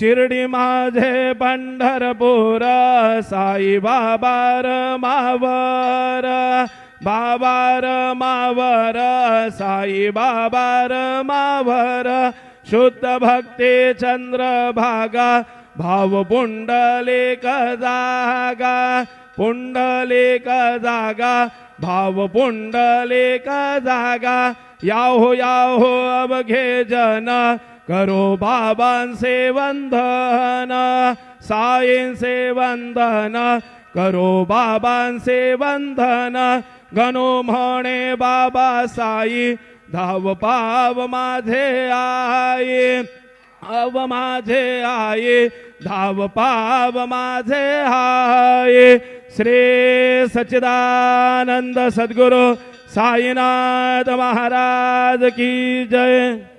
शिर्डी माझे पंढरपूर साई बाबार मावर बाबार मावर साई बाबार मावर शुद्ध भक्ती चंद्रभागा भाव पुंडलिक जागा पुंडलिक जागा भाव पुंडलिक जागा याहो अवघे जन करो बाबांचे वंदन साईंचे वंदन करो बाबांचे वंदन गणो म्हणे बाबा साई धाव पाव माझे आई अव माझे आई धाव पाव माझे आई श्री सच्चिदानंद सद्गुरु साईनाथ महाराज की जय।